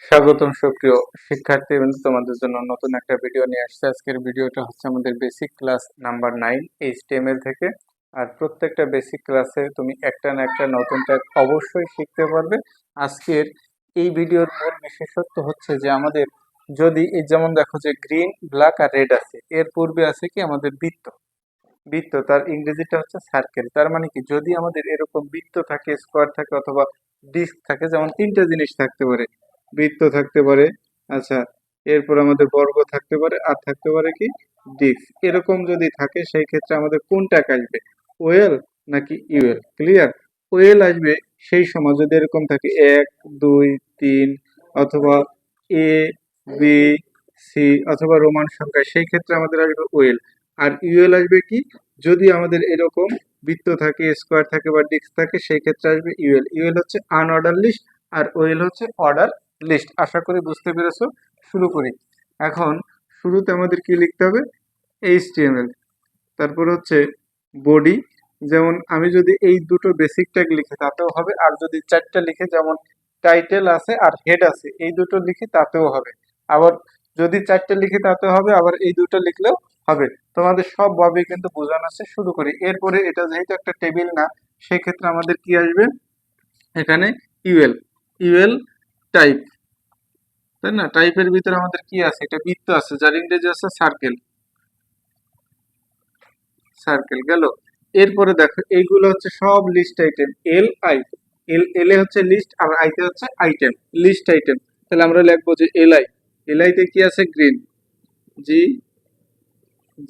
স্বাগতম সুপ্রিয় শিক্ষার্থীবৃন্দ, তোমাদের জন্য নতুন একটা ভিডিও নিয়ে আসছে। আজকের ভিডিওটা হচ্ছে আমাদের বেসিক ক্লাস নাম্বার 9 HTML থেকে। আর প্রত্যেকটা বেসিক ক্লাসে তুমি একটা না একটা নতুন ট্যাগ অবশ্যই শিখতে পারবে। আজকের এই ভিডিওর মূল বিশেষত্ব হচ্ছে যে আমাদের যদি এই যেমন দেখো যে গ্রিন, ব্ল্যাক আর রেড আছে, এর পূর্বে আছে কি আমাদের বৃত্ত। বৃত্ত তার ইংরেজিটা হচ্ছে সার্কেল। তার মানে কি, যদি আমাদের এরকম বৃত্ত থাকে, স্কোয়ার থাকে অথবা ডিস্ক থাকে, যেমন তিনটা জিনিস থাকতে পারে, বৃত্ত থাকতে পারে, আচ্ছা, এরপর আমাদের বর্গ থাকতে পারে, আর থাকতে পারে কি ডিস্ক। এরকম যদি থাকে সেই ক্ষেত্রে আমাদের কোনটা আসবে, ওয়েল নাকি ইউএল? ক্লিয়ার? ওয়েল আসবে সেই সময় যদি এরকম থাকে 1 2 3 অথবা এ বি সি অথবা রোমান সংখ্যা, সেই ক্ষেত্রে আমাদের আসবে ওয়েল। আর ইউএল আসবে কি, যদি আমাদের এরকম বৃত্ত থাকে, স্কোয়ার থাকে বা ডিস্ক থাকে, সেই ক্ষেত্রে আসবে ইউএল। ইউএল হচ্ছে আনঅর্ডার লিস্ট আর ওয়েল হচ্ছে অর্ডার লিস্ট। আশা করি বুঝতে পেরেছো। শুরু করি। এখন শুরুতে আমাদের কি লিখতে হবে, এইচটিএমএল, তারপর হচ্ছে বডি। যেমন আমি যদি এই দুটো বেসিক ট্যাগ লিখি তাতেও হবে, আর যদি চারটা লিখে, যেমন টাইটেল আছে আর হেড আছে, এই দুটো লিখি তাতেও হবে। আবার যদি চারটে লিখি তাতেও হবে, আবার এই দুটো লিখলেও হবে। তোমাদের সব ভাবে কিন্তু বোঝানো আছে। শুরু করি। এরপরে এটা যেহেতু একটা টেবিল না, সেই ক্ষেত্রে আমাদের কি আসবে এখানে, ইউএল। ইউএল টাইপ, তাই না? টাইপের ভিতরে আমাদের কি আছে, এটা বৃত্ত আছে যার ইংরেজি আছে সার্কেল। সার্কেল গেল। এরপরে দেখো এইগুলো হচ্ছে সব লিস্ট আইটেম। এল আই, এল এ হচ্ছে লিস্ট আর আইতে হচ্ছে আইটেম, লিস্ট আইটেম। তাহলে আমরা লিখবো যে এল আই। এল আইতে কি আছে, green, G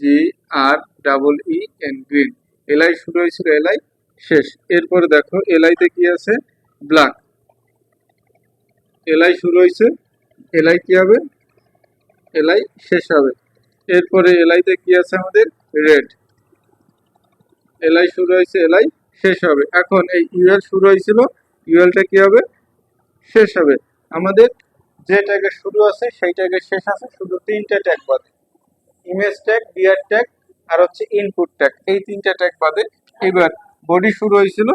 G R double E N, green. L I শুরু হয়েছিল, এল আই শেষ। এরপরে দেখো এল আইতে কি আছে, ব্ল্যাক। এল আই শুরু হয়েছে, এল আই কি হবে, এল আই শেষ হবে। এরপরে এল আইতে কি আছে আমাদের, রেড। এলআই শুরু হয়েছে, এলআই শেষ হবে। এখন এই ইউএল শুরু হয়েছিল, ইউএলটা কি হবে, শেষ হবে। আমাদের যে ট্যাগের শুরু আছে সেই ট্যাগের শেষ আছে, শুধু তিনটা ট্যাগ বাদে, ইমেজ ট্যাগ, বিয়ার ট্যাগ আর হচ্ছে ইনপুট ট্যাগ, এই তিনটা ট্যাগ বাদে। এবার বডি শুরু হয়েছিল,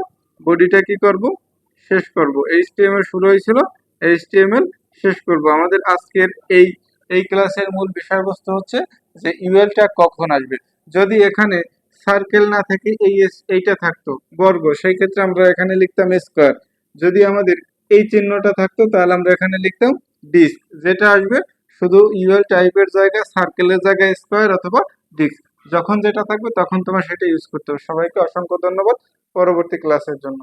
বডিটা কি করব, শেষ করব। এইচটিএমএল শুরু হয়েছিল, এইচটিএমএল শেষ করব। আমাদের আজকের এই ক্লাসের মূল বিষয়বস্তু হচ্ছে যে ইউএল ট্যাগ কখন আসবে। যদি এখানে সার্কেল না থেকে এইটা থাকতো বর্গ, সেই ক্ষেত্রে আমরা এখানে লিখতাম স্কোয়ার। যদি আমাদের এই চিহ্নটা থাকতো তাহলে আমরা এখানে লিখতাম ডিস্ক। যেটা আসবে শুধু ইউএল টাইপের জায়গায় সার্কেলের জায়গায় স্কোয়ার অথবা ডিস্ক, যখন যেটা থাকবে তখন তোমার সেটা ইউজ করতে হবে। সবাইকে অসংখ্য ধন্যবাদ পরবর্তী ক্লাসের জন্য।